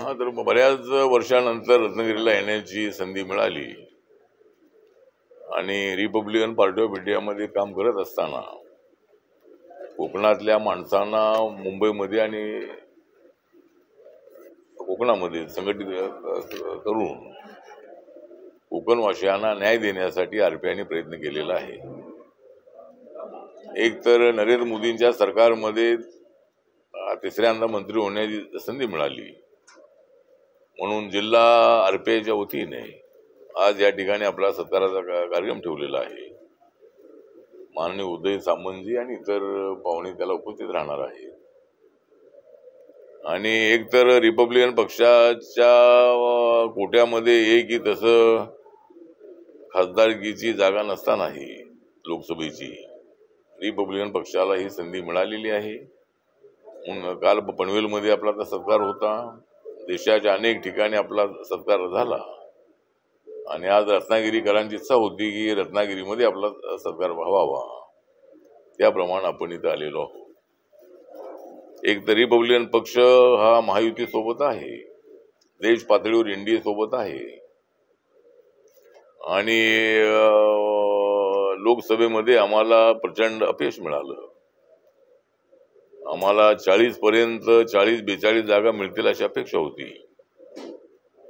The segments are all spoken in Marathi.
हा, तर बऱ्याच वर्षानंतर रत्नागिरीला येण्याची संधी मिळाली आणि रिपब्लिकन पार्टी ऑफ इंडियामध्ये काम करत असताना कोकणातल्या माणसांना मुंबईमध्ये आणि कोकणामध्ये संघटित करून कोकणवासियांना न्याय देण्यासाठी आरपीआयने प्रयत्न केलेला आहे। एक तर नरेंद्र मोदींच्या सरकारमध्ये तिसऱ्यांदा मंत्री होण्याची संधी मिळाली म्हणून जिल्हा आरपीआयच्या वतीने आज या ठिकाणी आपला सत्काराचा कार्यक्रम ठेवलेला आहे। माननीय उदय सामंतजी आणि इतर पाहुणे त्याला उपस्थित राहणार आहेत आणि एक तर रिपब्लिकन पक्षाच्या कोट्यामध्ये एक की तसं खासदारकीची जागा नसतानाही लोकसभेची रिपब्लिकन पक्षाला ही संधी मिळालेली आहे। काल पनवेलमध्ये आपला सत्कार होता, देशाच्या अनेक ठिकाणी आपला सत्कार झाला आणि आज रत्नागिरीकरांची इच्छा होती की रत्नागिरीमध्ये आपला सत्कार व्हावा, त्याप्रमाणे आपण इथं आलेलो आहोत। एक तर रिपब्लिकन पक्ष हा महायुती सोबत आहे, देश पातळीवर एनडीए सोबत आहे आणि लोकसभेमध्ये आम्हाला प्रचंड अपयश मिळालं। आम्हाला 40 पर्यंत 40-42 जागा मिळतील अशी अपेक्षा होती,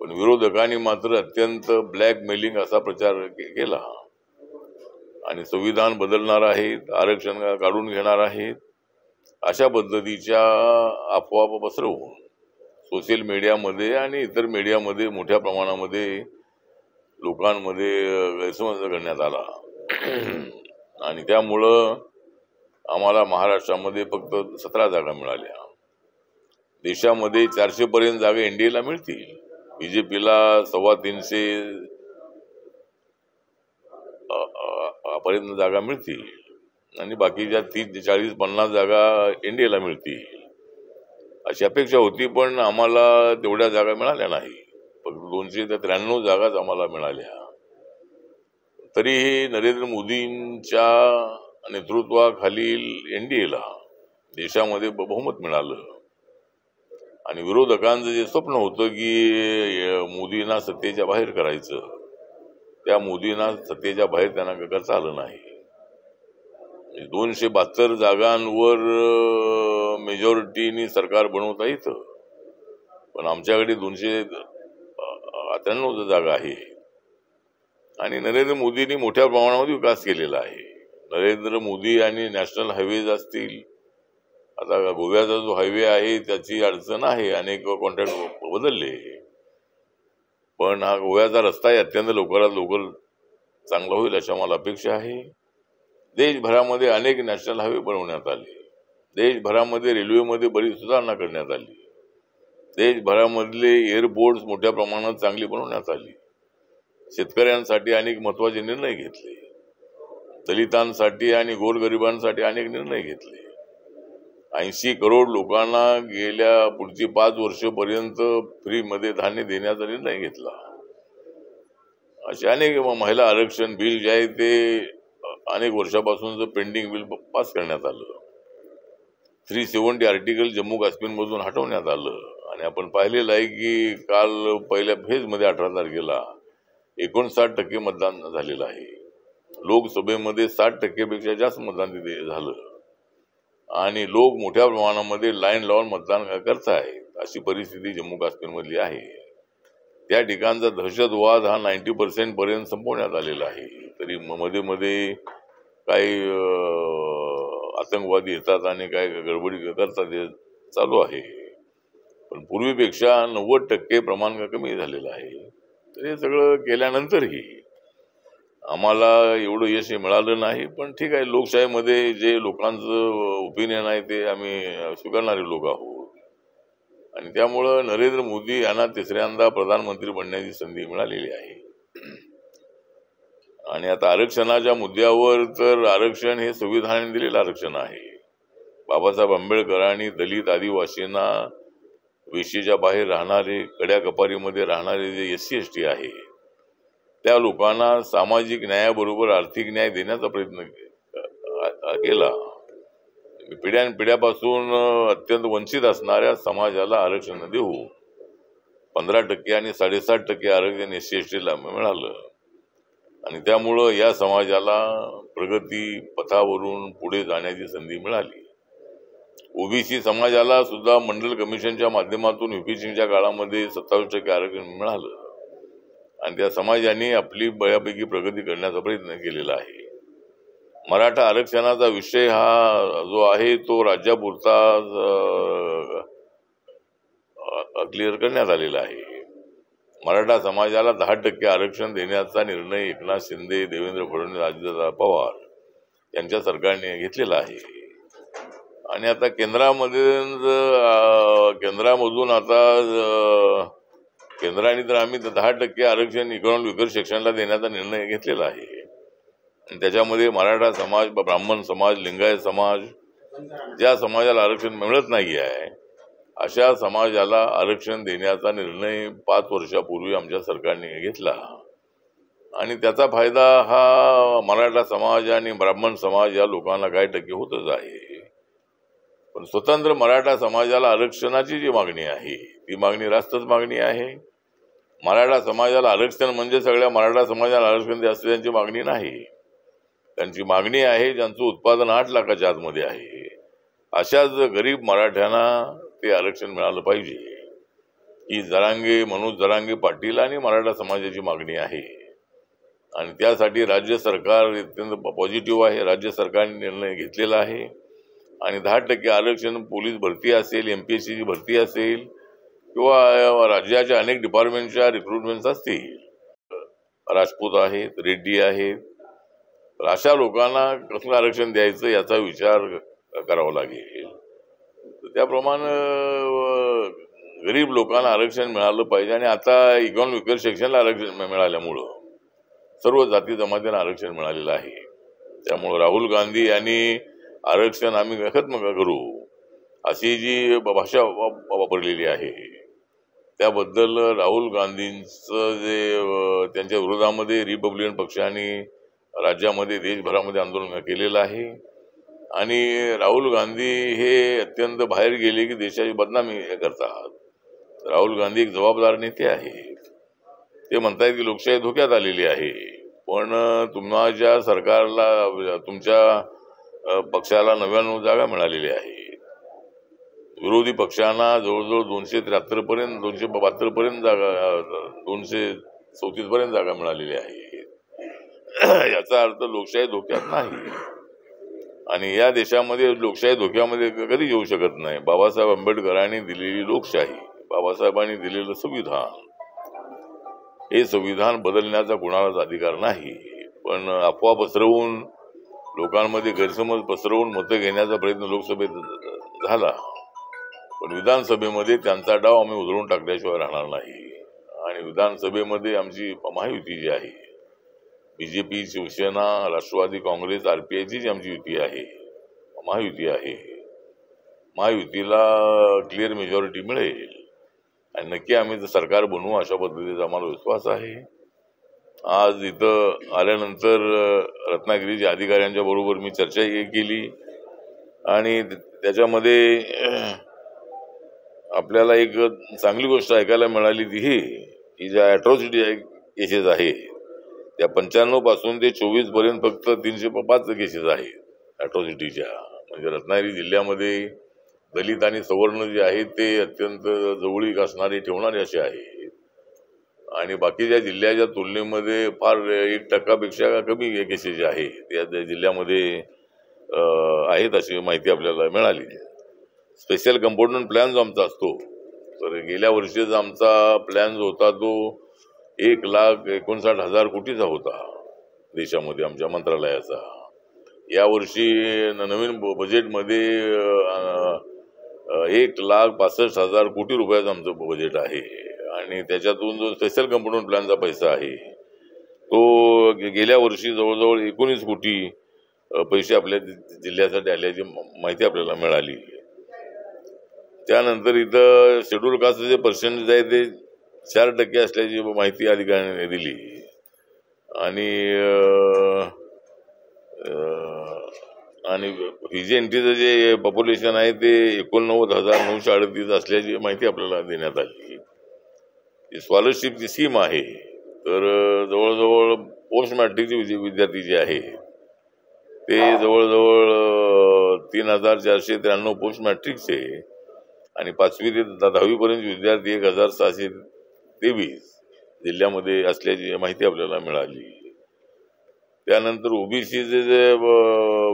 पण विरोधकांनी मात्र अत्यंत ब्लॅकमेलिंग असा प्रचार केला आणि संविधान बदलणार आहेत, आरक्षण काढून घेणार आहेत अशा पद्धतीच्या अफवा पसरवून सोशल मीडियामध्ये आणि इतर मीडियामध्ये मोठ्या प्रमाणामध्ये लोकांमध्ये गैरसमज करण्यात आला आणि त्यामुळं आम्हाला महाराष्ट्रामध्ये फक्त 17 जागा मिळाल्या। देशामध्ये 400 पर्यंत जागा एनडीएला मिळतील, बीजेपीला 350 पर्यंत जागा मिळतील आणि बाकीच्या 30-40-50 जागा एनडीएला मिळतील अशी अपेक्षा होती, पण आम्हाला तेवढ्या जागा मिळाल्या नाही, फक्त 293 जागाच आम्हाला मिळाल्या। तरीही नरेंद्र मोदींच्या नेतृत्वाखालील एनडीएला देशामध्ये बहुमत मिळालं आणि विरोधकांचं जे स्वप्न होतं की मोदींना सत्तेच्या बाहेर करायचं, त्या मोदींना सत्तेच्या बाहेर त्यांना करता आलं नाही। 272 जागांवर मेजॉरिटीनी सरकार बनवता येतं, पण आमच्याकडे 293 जागा आहे आणि नरेंद्र मोदींनी मोठ्या प्रमाणामध्ये विकास केलेला आहे। नरेंद्र मोदी आणि नॅशनल हायवेज असतील, आता गोव्याचा जो हायवे आहे त्याची अडचण आहे, अनेक कॉन्ट्रॅक्ट बदलले, पण हा गोव्याचा रस्ता अत्यंत लवकरात लवकर चांगला होईल अशा मला अपेक्षा आहे। देशभरामध्ये अनेक नॅशनल हायवे बनवण्यात आले, देशभरामध्ये रेल्वेमध्ये बरीच सुधारणा करण्यात आली, देशभरामधले एअरपोर्ट्स मोठ्या प्रमाणात चांगली बनवण्यात आली, शेतकऱ्यांसाठी अनेक महत्वाचे निर्णय घेतले, दलितांसाठी आणि गोरगरिबांसाठी अनेक निर्णय घेतले, 80 करोड लोकांना गेल्या पुढची 5 वर्षपर्यंत फ्रीमध्ये धान्य देण्याचा निर्णय घेतला। असे अनेक महिला आरक्षण बिल जे आहे ते अनेक वर्षापासूनच पेंडिंग बिल पास करण्यात आलं, 370 आर्टिकल जम्मू काश्मीर मधून हटवण्यात आलं आणि आपण पाहिलेलं आहे की काल पहिल्या फेजमध्ये 18 तारखेला 59% मतदान झालेलं आहे। लोकसभेमध्ये 60% पेक्षा जास्त मतदान तिथे झालं आणि लोक मोठ्या प्रमाणामध्ये लाईन लावून मतदान करतायत अशी परिस्थिती जम्मू काश्मीर मधली आहे। त्या ठिकाणचा दहशतवाद हा 90% पर्यंत संपवण्यात आलेला आहे, तरी मध्ये मध्ये काही आतंकवादी येतात आणि काही गडबडी करतात, हे चालू आहे, पण पूर्वीपेक्षा 90% प्रमाण कमी झालेलं आहे। तर हे सगळं केल्यानंतरही आम्हाला एवढं यश मिळालं नाही, पण ठीक आहे, लोकशाहीमध्ये जे लोकांचं ओपिनियन आहे ते आम्ही स्वीकारणारे लोक आहोत आणि त्यामुळं नरेंद्र मोदी यांना तिसऱ्यांदा प्रधानमंत्री बनण्याची संधी मिळालेली आहे। आणि आता आरक्षणाच्या मुद्द्यावर तर आरक्षण हे संविधानाने दिलेलं आरक्षण आहे। बाबासाहेब आंबेडकरांनी दलित आदिवासींना वेशीच्या बाहेर राहणारे, कड्या कपारीमध्ये राहणारे जे SC ST आहे त्या लोकांना सामाजिक न्यायाबरोबर आर्थिक न्याय देण्याचा प्रयत्न केला। पिढ्यानपिढ्यापासून अत्यंत वंचित असणाऱ्या समाजाला आरक्षण देऊ 15% आणि 7.5% आरक्षण SC/ST ला मिळालं आणि त्यामुळं या समाजाला प्रगती पथावरून पुढे जाण्याची संधी मिळाली. ओबीसी समाजाला सुद्धा मंडल कमिशनच्या माध्यमातून युपीसिंगच्या काळामध्ये 27% आरक्षण मिळालं आणि त्या समाजाने आपली बऱ्यापैकी प्रगती करण्याचा प्रयत्न केलेला आहे. मराठा आरक्षणाचा विषय हा जो आहे तो राज्यापुरता क्लिअर करण्यात आलेला आहे. मराठा समाजाला 10% आरक्षण देण्याचा निर्णय एकनाथ शिंदे, देवेंद्र फडणवीस, अजितदादा पवार यांच्या सरकारने घेतलेला आहे आणि आता केंद्रामधून आता केंद्राने तर आम्ही 10% आरक्षण इकॉनॉमिक विकर सेक्शनला देण्याचा निर्णय घेतलेला आहे आणि त्याच्यामध्ये मराठा समाज, ब्राह्मण समाज, लिंगायत समाज, ज्या समाजाला आरक्षण मिळत नाही आहे अशा समाजाला आरक्षण देण्याचा निर्णय 5 वर्षापूर्वी आमच्या सरकारने घेतला आणि त्याचा फायदा हा मराठा समाज आणि ब्राह्मण समाज या लोकांना काही टक्के होतच आहे. पण स्वतंत्र मराठा समाजाला आरक्षणाची जी मागणी आहे ती मागणी रास्तच मागणी आहे. मराठा समाजाला आरक्षण म्हणजे सगळ्या मराठा समाजाला आरक्षण द्या असं त्यांची मागणी नाही. त्यांची मागणी आहे ज्यांचं उत्पादन 8 लाखाच्या आतमध्ये आहे अशाच गरीब मराठ्यांना ते आरक्षण मिळालं पाहिजे ही मनोज जरांगे पाटील आणि मराठा समाजाची मागणी आहे आणि त्यासाठी राज्य सरकार अत्यंत पॉझिटिव्ह आहे. राज्य सरकारने निर्णय घेतलेला आहे आणि 10% आरक्षण पोलीस भरती असेल, MPSCची भरती असेल किंवा राज्याच्या अनेक डिपार्टमेंटच्या रिक्रुटमेंट असतील, राजपूत आहेत, रेड्डी आहेत, अशा लोकांना कसलं आरक्षण द्यायचं याचा विचार करावा लागेल. त्याप्रमाणे गरीब लोकांना आरक्षण मिळालं पाहिजे आणि आता इकॉनॉमिक विकर सेक्शनला आरक्षण मिळाल्यामुळं सर्व जाती जमातींना आरक्षण मिळालेलं आहे. त्यामुळं राहुल गांधी यांनी आरक्षण आम्ही खत्म करू अशी जी भाषा वापरलेली आहे त्याबद्दल राहुल गांधींचं जे त्यांच्या विरोधामध्ये रिपब्लिकन पक्षाने राज्यामध्ये देशभरामध्ये आंदोलन केलेलं आहे आणि राहुल गांधी हे अत्यंत बाहेर गेले की देशाची बदनामी करतात. राहुल गांधी एक जबाबदार नेते आहे. ते म्हणतात की लोकशाही धोक्यात आलेली आहे पण तुमच्या सरकारला तुमच्या पक्षाला 99 जागा मिळालेल्या आहेत. विरोधी पक्षांना जवळजवळ 273 पर्यंत 272 पर्यंत जागा 234 पर्यंत जागा मिळालेल्या आहेत. याचा अर्थ लोकशाही धोक्यात नाही आणि या देशामध्ये लोकशाही धोक्यामध्ये कधी येऊ शकत नाही. बाबासाहेब आंबेडकरांनी दिलेली लोकशाही, बाबासाहेबांनी दिलेलं संविधान, हे संविधान बदलण्याचा कुणालाच अधिकार नाही. पण अफवा पसरवून लोकांमध्ये गैरसमज पसरवून मतं घेण्याचा प्रयत्न लोकसभेत झाला पण विधानसभेमध्ये त्यांचा डाव आम्ही उधळून टाकल्याशिवाय राहणार नाही आणि विधानसभेमध्ये आमची महायुती जी आहे, BJP, शिवसेना, राष्ट्रवादी काँग्रेस, RPIची जी आमची युती आहे, महायुती आहे, महायुतीला क्लिअर मेजॉरिटी मिळेल आणि नक्की आम्ही सरकार बनवू अशा पद्धतीचा आम्हाला विश्वास आहे. आज इथं आल्यानंतर रत्नागिरीच्या अधिकाऱ्यांच्या बरोबर मी चर्चा केली आणि त्याच्यामध्ये आपल्याला एक चांगली गोष्ट ऐकायला मिळाली ती ही की ज्या अॅट्रॉसिटी केसेस आहेत त्या 95 पासून ते 24 पर्यंत फक्त 305 केसेस आहेत अॅट्रॉसिटीच्या. म्हणजे रत्नागिरी जिल्ह्यामध्ये दलित आणि सवर्ण जे आहेत ते अत्यंत जवळीक असणारे ठेवणारे असे आहेत आणि बाकीच्या जिल्ह्याच्या तुलनेमध्ये फार 1% पेक्षा कमी केसेस जे आहेत त्या जिल्ह्यामध्ये आहेत अशी माहिती आपल्याला मिळाली. स्पेशल कंपोनंट प्लॅन जो आमचा असतो तर गेल्या वर्षीचा आमचा प्लॅन जो होता तो 1,59,000 कोटीचा होता देशामध्ये आमच्या मंत्रालयाचा. यावर्षी नवीन बजेटमध्ये 1,65,000 कोटी रुपयाचं आमचं बजेट आहे आणि त्याच्यातून जो स्पेशल कंपोनंट प्लॅनचा पैसा आहे तो गेल्या वर्षी जवळजवळ 19 कोटी पैसे आपल्या जिल्ह्यासाठी आल्याची माहिती आपल्याला मिळाली. त्यानंतर इथं शेड्यूल कास्टचे पर्सेंटेज आहे ते 4% असल्याची माहिती अधिकाऱ्यांनी दिली आणि व्हीजेएनटीचं जे पॉप्युलेशन आहे ते 89,938 असल्याची माहिती आपल्याला देण्यात आली. स्कॉलरशिपची स्कीम आहे, तर जवळजवळ पोस्ट मॅट्रिकचे विद्यार्थी जे आहे ते जवळजवळ 3,493 पोस्ट मॅट्रिकचे आणि 5वी ते 10वी पर्यंत विद्यार्थी 1,623 जिल्ह्यामध्ये असल्याची माहिती आपल्याला मिळाली. त्यानंतर ओबीसीचे जे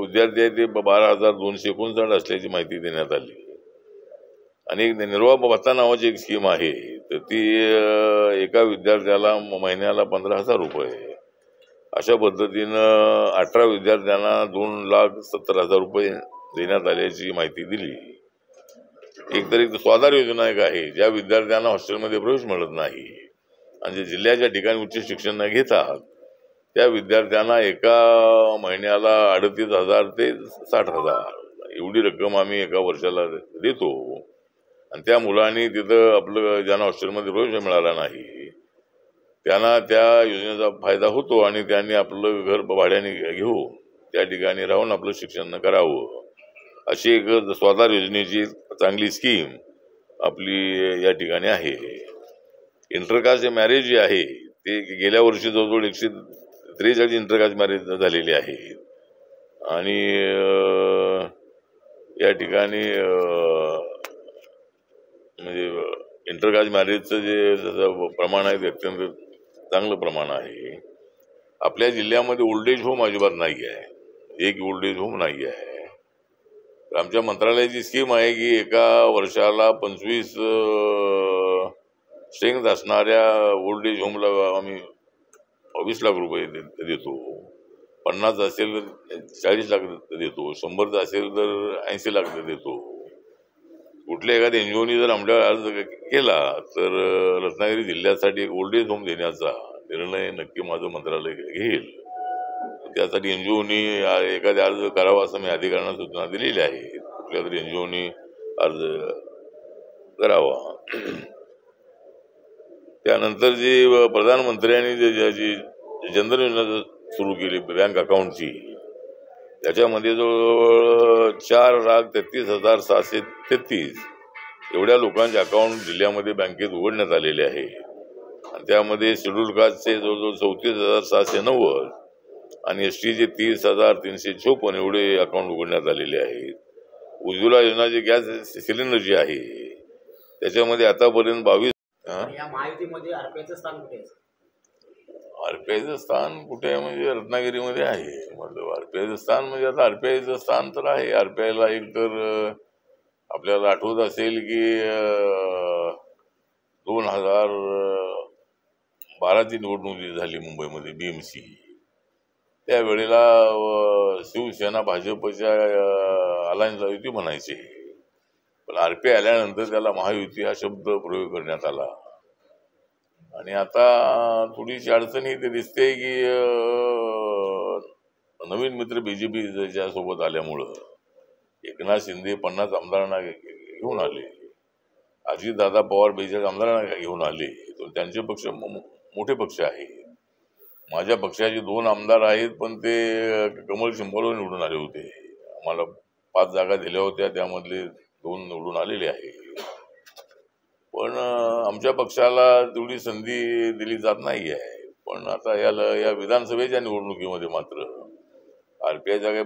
विद्यार्थी आहेत ते 12,259 असल्याची माहिती देण्यात आली. आणि एक निर्वाह भत्ता नावाची एक स्कीम आहे, तर ती एका विद्यार्थ्याला महिन्याला 15,000 रुपये अशा पद्धतीनं 18 विद्यार्थ्यांना 2,70,000 रुपये देण्यात आल्याची माहिती दिली. एक स्वाधार योजना एक आहे, ज्या विद्यार्थ्यांना हॉस्टेलमध्ये प्रवेश मिळत नाही आणि जे जिल्ह्याच्या ठिकाणी उच्च शिक्षण न घेतात त्या विद्यार्थ्यांना एका महिन्याला 38,000 ते 60,000 एवढी रक्कम आम्ही एका वर्षाला देतो. आणि त्या मुलांनी तिथं आपलं ज्यांना हॉस्टेलमध्ये प्रवेश मिळाला नाही त्यांना त्या योजनेचा फायदा होतो आणि त्यांनी आपलं घर भाड्याने घेऊन त्या ठिकाणी राहून आपलं शिक्षण करावं. अशी एक स्वाधार योजनेची चांगली स्कीम आपली या ठिकाणी आहे. इंटरकास्ट मॅरेज जे आहे ते गेल्या वर्षी जवळजवळ 143 इंटरकास्ट मॅरेज झालेली आहे. आणि या ठिकाणी म्हणजे इंटरकास्ट मॅरेजचं जे प्रमाण आहे ते अत्यंत चांगलं प्रमाण आहे. आपल्या जिल्ह्यामध्ये ओल्ड एज होम अजिबात नाही आहे, एक ओल्ड एज होम नाही आहे. आमच्या मंत्रालयाची स्कीम आहे की एका वर्षाला 25 स्ट्रेंथ असणाऱ्या ओल्ड एज होमला आम्ही 20 लाख रुपये देतो. 50 असेल तर 40 लाख देतो, 100 असेल तर 80 लाख देतो. कुठल्या एखाद्या एनजीओनी जर आमच्या अर्ज केला तर रत्नागिरी जिल्ह्यासाठी ओल्ड एज होम देण्याचा निर्णय नक्की माझं मंत्रालय घेईल. त्यासाठी एनजीओनी एखादा अर्ज करावा असं मी अधिकाऱ्यांना सूचना दिलेली आहे. कुठल्या तरी एनजीओनी अर्ज करावा. त्यानंतर जी प्रधानमंत्र्यांनी जी जनधन योजना सुरू केली बँक अकाउंटची, त्याच्यामध्ये जवळजवळ 4,33,733 एवढ्या लोकांचे अकाउंट जिल्ह्यामध्ये बँकेत उघडण्यात आलेले आहे. आणि त्यामध्ये शेड्यूल कास्टचे जवळजवळ 34,790 आणि एसटीचे 30,354 एवढे अकाउंट उघडण्यात आलेले आहेत. उज्ज्वला योजना जे गॅस सिलेंडर जे आहे त्याच्यामध्ये आतापर्यंत 22 आरपीआयचं स्थान कुठे आहे म्हणजे रत्नागिरीमध्ये आहे. मतलब आरपीआयचं स्थान म्हणजे आता आरपीआयचं स्थान तर आहे. आरपीआयला एक तर आपल्याला आठवत असेल की 2012ची निवडणूक जी झाली मुंबईमध्ये बीएमसी, त्यावेळेला शिवसेना भाजपच्या अलायन्सला युती म्हणायचे, पण आरपीआय आल्यानंतर त्याला महायुती हा शब्द प्रयोग करण्यात आला. आणि आता थोडीशी अडचण इथे दिसते की नवीन मित्र बीजेपीच्या सोबत आल्यामुळं एकनाथ शिंदे 50 आमदारांना घेऊन आले, अजितदादा पवार 42 आमदारांना घेऊन आले. तर त्यांचे पक्ष मोठे पक्ष आहे. माझ्या पक्षाचे 2 आमदार आहेत, पण ते कमल सिंबलवर निवडून आले होते. आम्हाला 5 जागा दिल्या होत्या, त्यामधले 2 निवडून आलेले आहे. पण आमच्या पक्षाला तेवढी संधी दिली जात नाही आहे. पण आता या विधानसभेच्या निवडणुकीमध्ये मात्र आरपीआयच्या काही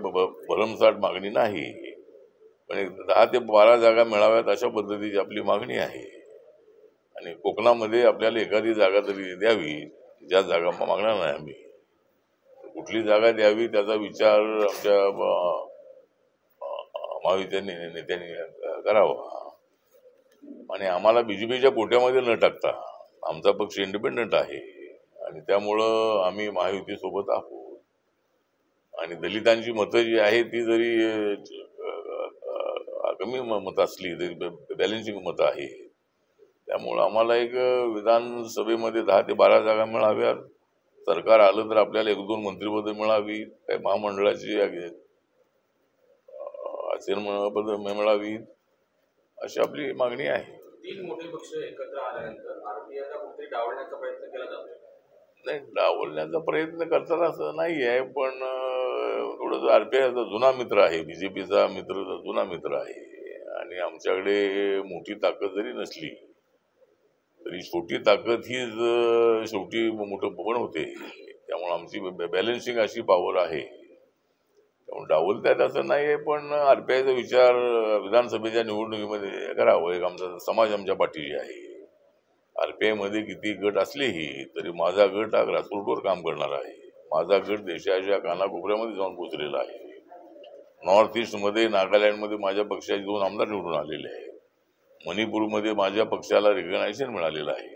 भरमसाठ मागणी नाही, पण 10 ते 12 जागा मिळाव्यात अशा पद्धतीची आपली मागणी आहे. आणि कोकणामध्ये आपल्याला एखादी जागा तरी द्यावी, ज्या जागा मागणार नाही आम्ही. कुठली जागा द्यावी त्याचा विचार आमच्या महायुती नेत्यांनी करावा. आणि आम्हाला बीजेपीच्या कोट्यामध्ये न टाकता आमचा पक्ष इंडिपेंडंट आहे आणि त्यामुळं आम्ही महायुतीसोबत आहोत. आणि दलितांची मतं जी आहेत ती जरी कमी मतं असली तरी बॅलन्सिंग मतं आहे. त्यामुळं आम्हाला एक विधानसभेमध्ये 10 ते 12 जागा मिळाव्यात. सरकार आलं तर आपल्याला 1-2 मंत्रिपद मिळावी, काही महामंडळाची अचेरपद मिळावी, अशी आपली मागणी आहे. 3 मोठे पक्ष एकत्र आल्यानंतर आरपीआयला कुठेतरी डावलण्याचा प्रयत्न केला जातो. नाही, डावलण्याचा प्रयत्न करतात असं नाही आहे, पण थोडंसं आरपीआयचा जुना मित्र आहे, बीजेपीचा मित्र जुना मित्र आहे. आणि आमच्याकडे मोठी ताकद जरी नसली तरी छोटी ताकद हीच शेवटी मोठं पण होते. त्यामुळे आमची बॅलन्सिंग अशी पॉवर आहे. त्यामुळे डावलतायत असं नाही आहे, पण आरपीआयचा विचार विधानसभेच्या निवडणुकीमध्ये करावं. एक आमचा समाज आमच्या पाठीशी आहे. आरपीआय मध्ये किती गट असलेही तरी माझा गट हा ग्रासरूटवर काम करणार आहे. माझा गट देशाच्या कानाकोपऱ्यामध्ये जाऊन पोहोचलेला आहे. नॉर्थ ईस्ट मध्ये, नागालँडमध्ये माझ्या पक्षाचे 2 आमदार निवडून आलेले आहेत. मणिपूरमध्ये माझ्या पक्षाला रिकग्नायझेशन मिळालेलं आहे.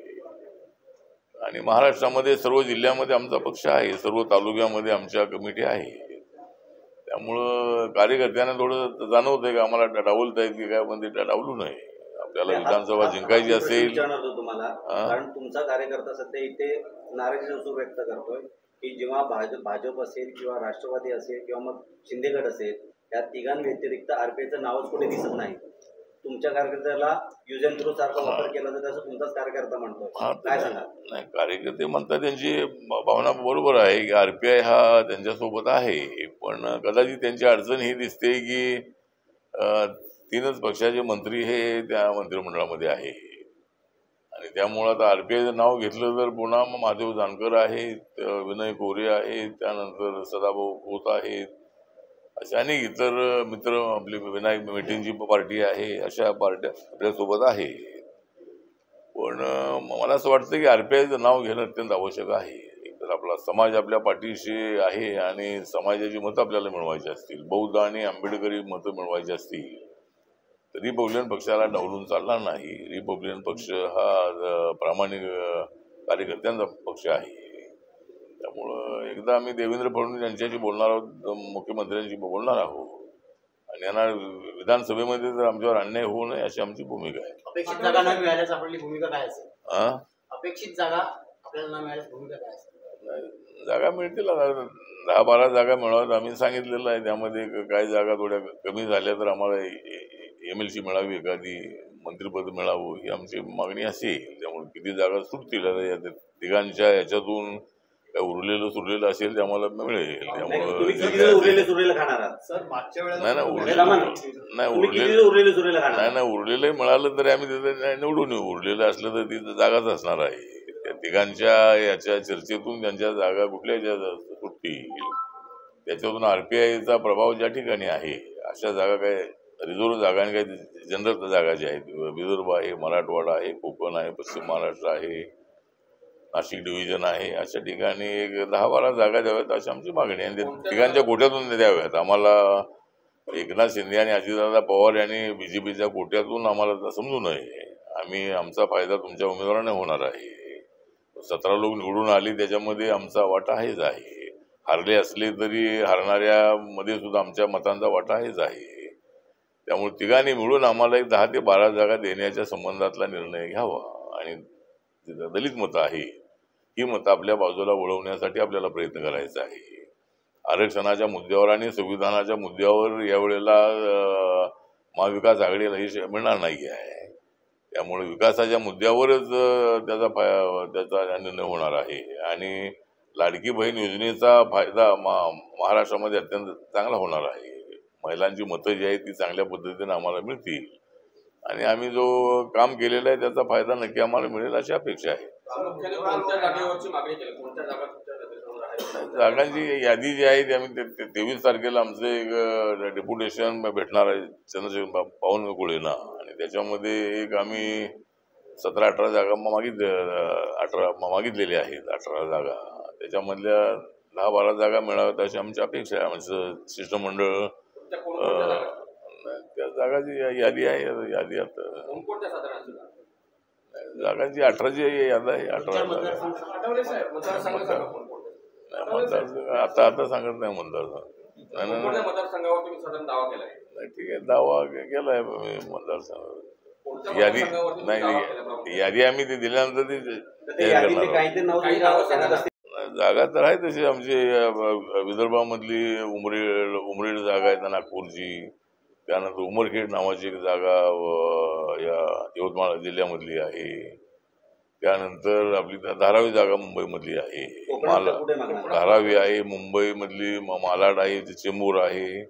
आणि महाराष्ट्रामध्ये सर्व जिल्ह्यामध्ये आमचा पक्ष आहे. सर्व तालुक्यामध्ये आमच्या कमिटी आहे. त्यामुळं कार्यकर्त्यांना थोडं जाणवतंय का आम्हाला डावलतायत की काय, पण ते डावलू नये. आपल्याला विधानसभा जिंकायची असेल. तुम्हाला कारण तुमचा कार्यकर्ता सध्या इथे नाराजी सूर व्यक्त करतोय की जेव्हा भाजप असेल किंवा राष्ट्रवादी असेल किंवा मग शिंदेगड असेल, या तिघांव्यतिरिक्त आरपीआयचं नावच कुठे दिसत नाही. तुमच्या कार्यकर्त्याला युज अँड थ्रो सारखा वापर केला तर त्याचं तुमचाच कार्यकर्ता म्हणतोय, काय सांगा? नाही, कार्यकर्ते म्हणतात त्यांची भावना बरोबर आहे की आरपीआय हा त्यांच्यासोबत आहे, पण कदाचित त्यांची अडचण ही दिसते की 3च पक्षाचे मंत्री हे त्या मंत्रिमंडळामध्ये आहे. आणि त्यामुळं आता आरपीआयचं नाव घेतलं तर पुन्हा महादेव जानकर आहेत, विनय कोरे आहेत, त्यानंतर सदाभाऊ खोत आहेत, अशा अनेक इतर मित्र, आपली विनायक मेटेंची पार्टी आहे, अशा पार्ट्या आपल्यासोबत आहे. पण मला असं वाटतं की आरपीआयचं नाव घेणं अत्यंत आवश्यक आहे. तर आपला समाज आपल्या पाठीशी आहे आणि समाजाची मतं आपल्याला मिळवायची असतील, बौद्ध आणि आंबेडकरी मतं मिळवायची असतील तर रिपब्लिकन पक्षाला डावलून चालणार नाही. रिपब्लिकन पक्ष हा प्रामाणिक कार्यकर्त्यांचा पक्ष आहे. त्यामुळं एकदा आम्ही देवेंद्र फडणवीस यांच्याशी बोलणार आहोत, मुख्यमंत्र्यांशी बोलणार आहोत आणि यांना विधानसभेमध्ये जर आमच्यावर अन्याय होऊ नये अशी आमची भूमिका आहे. अपेक्षित जागा न मिळाल्यास आपली भूमिका काय असेल? अपेक्षित जागा आपल्याला न मिळाल्यास भूमिका काय असेल? जागा मिळतील, 10-12 जागा मिळाव्यात आम्ही सांगितलेलं आहे. त्यामध्ये काही जागा थोड्या कमी झाल्या तर आम्हाला MLC मिळावी, एखादी मंत्रिपद मिळावं ही आमची मागणी असेल. त्यामुळे किती जागा सुटतील या तिघांच्या याच्यातून काय उरलेलं असेल ते आम्हाला मिळेल. त्यामुळे नाही उरलेलं मिळालं तरी आम्ही तिथे निवडून येऊ. उरलेलं असलं तर तिथं जागाच असणार आहे. त्या तिघांच्या याच्या चर्चेतून त्यांच्या जागा कुठल्या सुटतील त्याच्यातून आरपीआयचा प्रभाव ज्या ठिकाणी आहे अशा जागा काय रिझर्व्ह जागा आणि काही जनरल जागा ज्या आहेत, विदर्भ आहे, मराठवाडा आहे, कोकण आहे, पश्चिम महाराष्ट्र आहे, नाशिक डिव्हिजन आहे, अशा ठिकाणी एक 10-12 जागा द्याव्यात अशी आमची मागणी आहे. तिघांच्या कोट्यातून द्याव्यात. आम्हाला एकनाथ शिंदे आणि अजितदादा पवार यांनी बीजेपीच्या कोट्यातून आम्हाला समजू नये. आमचा फायदा तुमच्या उमेदवाराने होणार आहे. 17 लोक निवडून आली त्याच्यामध्ये आमचा वाटा आहेच आहे. हारले असले तरी हारणाऱ्या मध्ये सुद्धा आमच्या मतांचा वाटा आहेच आहे. त्यामुळे तिघांनी मिळून आम्हाला एक 10 ते 12 जागा देण्याच्या संबंधातला निर्णय घ्यावा आणि दलित मतं आहे ही मतं आपल्या बाजूला वळवण्यासाठी आपल्याला प्रयत्न करायचा आहे. आरक्षणाच्या मुद्द्यावर आणि संविधानाच्या मुद्द्यावर यावेळेला महाविकास आघाडीला यश मिळणार नाही आहे. त्यामुळे विकासाच्या मुद्द्यावरच त्याचा निर्णय होणार आहे. आणि लाडकी बहीण योजनेचा फायदा महाराष्ट्रामध्ये अत्यंत चांगला होणार आहे. महिलांची मतं जी आहेत ती चांगल्या पद्धतीने आम्हाला मिळतील आणि आम्ही जो काम केलेलं आहे त्याचा फायदा नक्की आम्हाला मिळेल अशी अपेक्षा आहे. जागांची यादी जी आहे ती आम्ही 23 तारखेला आमचं एक डेप्युटेशन भेटणार आहे चंद्रशेखर बावनकुळेंना आणि त्याच्यामध्ये एक आम्ही 17-18 जागा मागितलेल्या आहेत. 18 जागा त्याच्यामधल्या 10-12 जागा मिळाव्यात अशी आमची अपेक्षा आहे. आमचं शिष्टमंडळ त्या जागाची यादी आहे. यादी आता जागांची 18ची याद आहे. 18 आता सांगत नाही मतदारसंघ. ठीक आहे, दावा केलाय मतदारसंघ. यादी नाही, यादी आम्ही ते दिल्यानंतर जागा तर आहे तशी आमची विदर्भामधली उमरेड जागा आहे नागपूरची. त्यानंतर उमरखेड नावाची एक जागा या यवतमाळ जिल्ह्यामधली आहे. त्यानंतर आपली धारावी जागा मुंबईमधली आहे. धारावी आहे, मुंबईमधली मालाड आहे, चेंबूर आहे.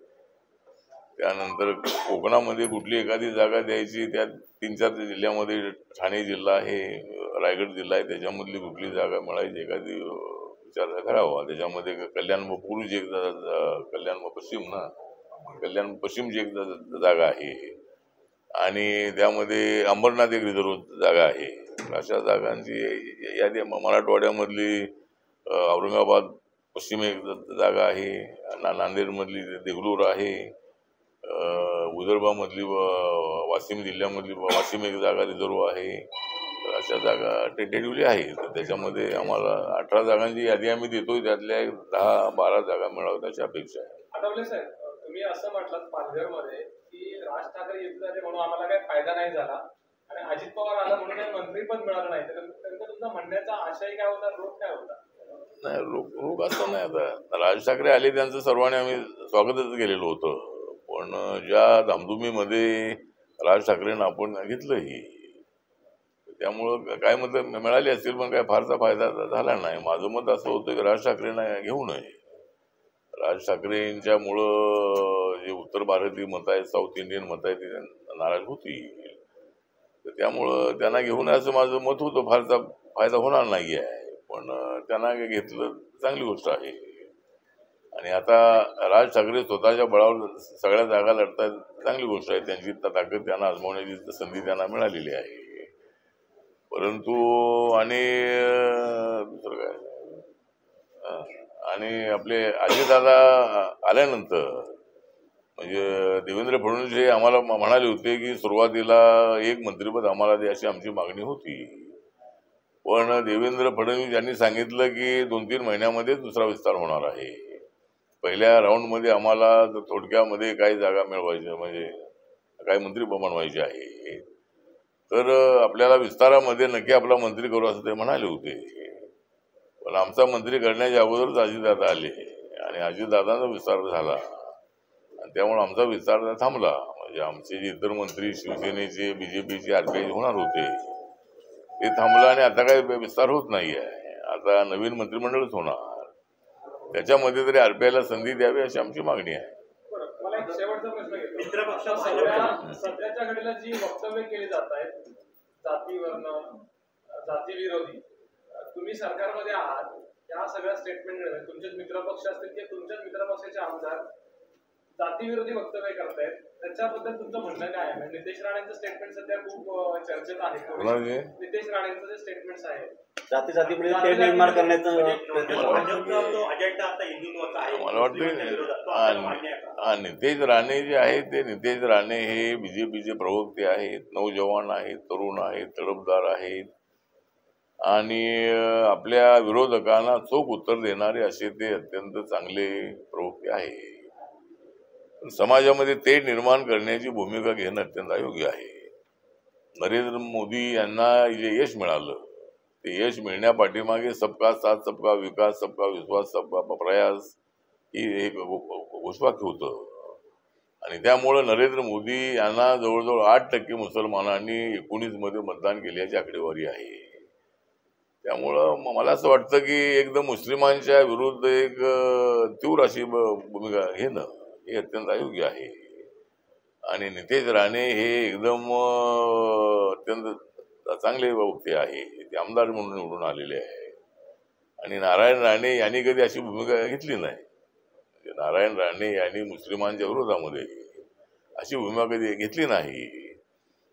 त्यानंतर कोकणामध्ये कुठली एखादी जागा द्यायची, त्यात 3-4 जिल्ह्यामध्ये ठाणे जिल्हा आहे, रायगड जिल्हा आहे, त्याच्यामधली कुठली जागा मिळायची एखादी विचार करावा. त्याच्यामध्ये कल्याण पूर्व जी एक कल्याण पश्चिम ना, कल्याण पश्चिमची एक जागा आहे आणि त्यामध्ये अंबरनाथ एक रिझर्व जागा आहे. अशा जागांची यादी मराठवाड्यामधली औरंगाबाद पश्चिम एक जागा आहे, नांदेडमधली देगलूर आहे, विदर्भामधली वाशिम जिल्ह्यामधली वाशिम एक जागा रिझर्व आहे. तर अशा जागा टेंटेटिव्हली आहेत. त्याच्यामध्ये आम्हाला 18 जागांची यादी आम्ही देतोय, त्यातल्या 10-12 जागा मिळाव्यात अशी अपेक्षा आहे. आठवले साहेब, तुम्ही असं म्हटलं पालघरमध्ये की राज ठाकरे येत झाले म्हणून आम्हाला काही फायदा नाही झाला आणि अजित पवार आला म्हणून काही मंत्रीपद मिळालं नाही, तर तुमचा म्हणण्याचा आशय काय होता, रोग काय होता? नाही, रोग असं नाही. आता राज ठाकरे आले, त्यांचं सर्वांनी आम्ही स्वागतच केलेलं होतं, पण ज्या धामधुमीमध्ये राज ठाकरेंना आपण घेतलंही, त्यामुळं काय मत मिळाली असतील पण काय फारसा फायदा झाला नाही. माझं मत असं होतं की राज ठाकरेंना घेऊ नये. राज ठाकरेंच्यामुळं जे उत्तर भारतीय मत आहेत, साऊथ इंडियन मत आहेत, ती नाराज होती. तर त्यामुळं त्यांना घेऊ नये असं माझं मत होतं. फारसा फायदा होणार नाही आहे, पण त्यांना घेतलं चांगली गोष्ट आहे. आणि आता राज ठाकरे स्वतःच्या बळावर सगळ्या जागा लढतात, चांगली गोष्ट आहे. त्यांची ताकद त्यांना आजमावण्याची संधी त्यांना मिळालेली आहे. परंतु आणि दुसरं काय, आणि आपले अजितदादा आल्यानंतर म्हणजे देवेंद्र फडणवीस हे आम्हाला म्हणाले होते की सुरुवातीला एक मंत्रिपद आम्हाला द्या अशी आमची मागणी होती, पण देवेंद्र फडणवीस यांनी सांगितलं की 2-3 महिन्यामध्ये दुसरा विस्तार होणार आहे. पहिल्या राऊंडमध्ये आम्हाला थोडक्यामध्ये काही जागा मिळवायच्या, म्हणजे काही मंत्री बनवायचे आहे, तर आपल्याला विस्तारामध्ये नक्की आपला मंत्री करू असं ते म्हणाले होते. पण आमचा मंत्री करण्याच्या अगोदरच अजितदादा आले आणि अजितदादांचा विस्तार झाला आणि त्यामुळे आमचा विस्तार थांबला. म्हणजे आमचे जे इतर मंत्री शिवसेनेचे, बीजेपीचे, आरपीआयचे होणार होते ते थांबलं आणि आता काही विस्तार होत नाही आहे. आता नवीन मंत्रिमंडळच होणार, त्याच्यामध्ये तरी आरपीआयला संधी द्यावी अशी आमची मागणी आहे. मला एक शेवटचा प्रश्न घेतो. सध्याच्या घडीला जी वक्तव्य केली जात आहेत जाती विरोधी, तुम्ही सरकारमध्ये आहात, त्या सगळ्या स्टेटमेंट तुमचेच मित्रपक्ष असतील की तुमच्याच मित्रपक्षाचे आमदार जातीविरोधी वक्तव्य करतायत, त्याच्याबद्दल तुमचं म्हणणं काय आहे? नितेश राणेंचं स्टेटमेंट सध्या खूप चर्चेत आहे. नितेश राणेंचं जे स्टेटमेंट्स आहे जातीमध्ये तेढ निर्माण करण्याचं मला वाटतं नितेश राणे जे आहेत ते नितेश राणे हे बीजेपीचे प्रवक्ते आहेत, नौजवान आहेत, तरुण आहेत, तडफदार आहेत आणि आपल्या विरोधकांना चोख उत्तर देणारे असे ते अत्यंत चांगले प्रवक्ते आहेत. समाजामध्ये तेढ निर्माण करण्याची भूमिका घेणं अत्यंत अयोग्य आहे. नरेंद्र मोदी यांना जे यश मिळालं ते यश मिळण्यापाठीमागे सबका साथ, सबका विकास, सबका विश्वास, सबका प्रयास ही एक घोषवाक्य होतं आणि त्यामुळं नरेंद्र मोदी यांना जवळजवळ 8% मुसलमानांनी 19 मध्ये मतदान केल्याची आकडेवारी आहे. त्यामुळं मला असं वाटतं की एकदम मुस्लिमांच्या विरुद्ध एक तीव्र अशी भूमिका घेणं हे अत्यंत अयोग्य आहे. आणि नितेश राणे हे एकदम अत्यंत चांगले वक्ते आहे, ते आमदार म्हणून निवडून आलेले आहे आणि नारायण राणे यांनी कधी अशी भूमिका घेतली नाही. नारायण राणे यांनी मुस्लिमांच्या विरोधामध्ये अशी भूमिका कधी घेतली नाही.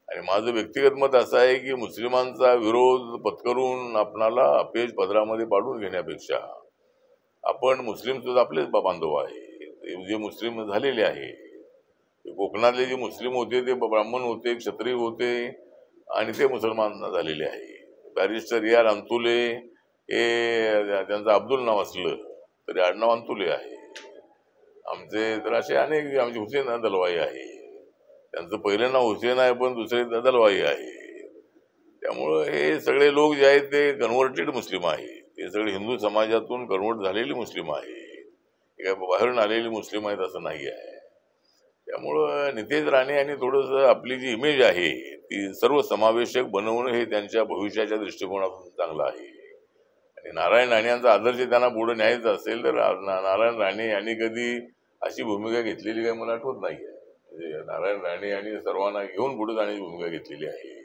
आणि माझं व्यक्तिगत मत असं आहे की मुस्लिमांचा विरोध पत्करून आपणाला अपयश पदरामध्ये पाडून घेण्यापेक्षा आपण मुस्लिम सुद्धा आपलेच बांधव आहे. जे मुस्लिम झालेले आहे, कोकणातले जे मुस्लिम होते ते ब्राह्मण होते, क्षत्रिय होते आणि ते मुसलमान झालेले आहे. बॅरिस्टर AR अंतुले हे त्यांचं अब्दुल नाव असलं तरी आडनाव अंतुले आहे. आमचे तर असे अनेक, आमचे हुसेन दलवाई आहे, त्यांचं पहिलं नाव हुसेन आहे पण दुसरे दलवाई आहे. त्यामुळं हे सगळे लोक जे आहेत ते कन्व्हर्टेड मुस्लिम आहे, ते सगळे हिंदू समाजातून कन्व्हर्ट झालेले मुस्लिम आहे, काय बाहेरून आलेली मुस्लिम आहेत असं नाही आहे. त्यामुळं नितेश राणे यांनी थोडंसं आपली जी इमेज आहे ती सर्व समावेशक बनवणं हे त्यांच्या भविष्याच्या दृष्टिकोनातून चांगलं आहे. आणि नारायण राणे यांचा आदर्श त्यांना पुढे न्यायचा असेल तर नारायण राणे यांनी कधी अशी भूमिका घेतलेली काही मला आठवत नाही आहे. म्हणजे नारायण राणे आणि सर्वांना घेऊन पुढे जाण्याची भूमिका घेतलेली आहे.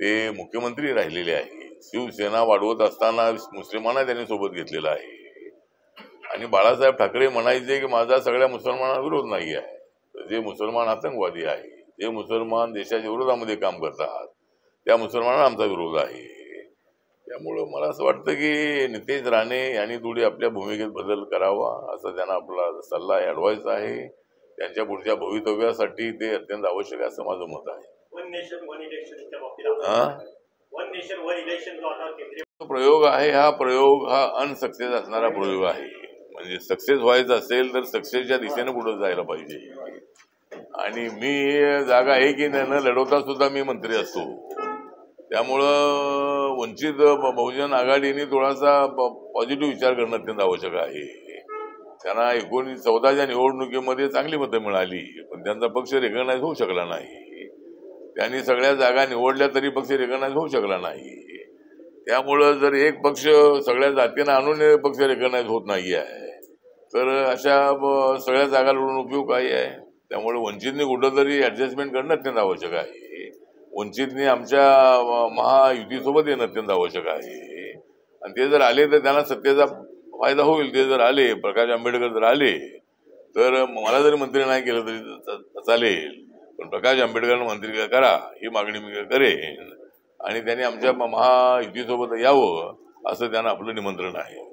ते मुख्यमंत्री राहिलेले आहे. शिवसेना वाढवत असताना मुस्लिमांना त्यांनी सोबत घेतलेला आहे. आणि बाळासाहेब ठाकरे म्हणायचे की माझा सगळ्या मुसलमानांना विरोध नाही आहे. जे मुसलमान आतंकवादी आहे, जे मुसलमान देशाच्या विरोधामध्ये काम करतात, त्या मुसलमानांना आमचा विरोध आहे. त्यामुळं मला असं वाटतं की नितेश राणे यांनी थोडी आपल्या भूमिकेत बदल करावा असा त्यांना आपला सल्ला ॲडवाईस आहे. त्यांच्या पुढच्या भवितव्यासाठी ते अत्यंत आवश्यक आहे असं माझं मत आहे. वन नेशन वन इलेक्शनच्या बाबतीत वन नेशन वन इलेक्शन जो आता केंद्रीय प्रयोग आहे, हा प्रयोग हा अनसक्सेस असणारा प्रयोग आहे. म्हणजे सक्सेस व्हायचं असेल तर सक्सेसच्या दिशेने पुढे जायला पाहिजे. आणि मी जागा आहे की नाही न लढवता सुद्धा मी मंत्री असतो. त्यामुळं वंचित बहुजन आघाडीने थोडासा पॉझिटिव्ह विचार करणं अत्यंत आवश्यक आहे. त्यांना 1914च्या निवडणुकीमध्ये चांगली मतं मिळाली, पण त्यांचा पक्ष रेकग्नाइज होऊ शकला नाही. त्यांनी सगळ्या जागा निवडल्या तरी पक्ष रेकग्नाइज होऊ शकला नाही. त्यामुळं जर एक पक्ष सगळ्या जातींना आणून पक्ष रेकग्नाइज होत नाही आहे तर अशा सगळ्या जागा लढून उपयोग काय आहे. त्यामुळे वंचितने कुठंतरी ऍडजस्टमेंट करणं अत्यंत आवश्यक आहे. वंचितने आमच्या महायुतीसोबत येणं अत्यंत आवश्यक आहे. आणि ते जर आले तर त्यांना सत्तेचा फायदा होईल. ते जर आले, प्रकाश आंबेडकर जर आले तर मला जरी मंत्री नाही केलं तरी चालेल, पण प्रकाश आंबेडकरांना मंत्री करा ही मागणी मी करेन. आणि त्यांनी आमच्या महायुतीसोबत यावं असं त्यांना आपलं निमंत्रण आहे.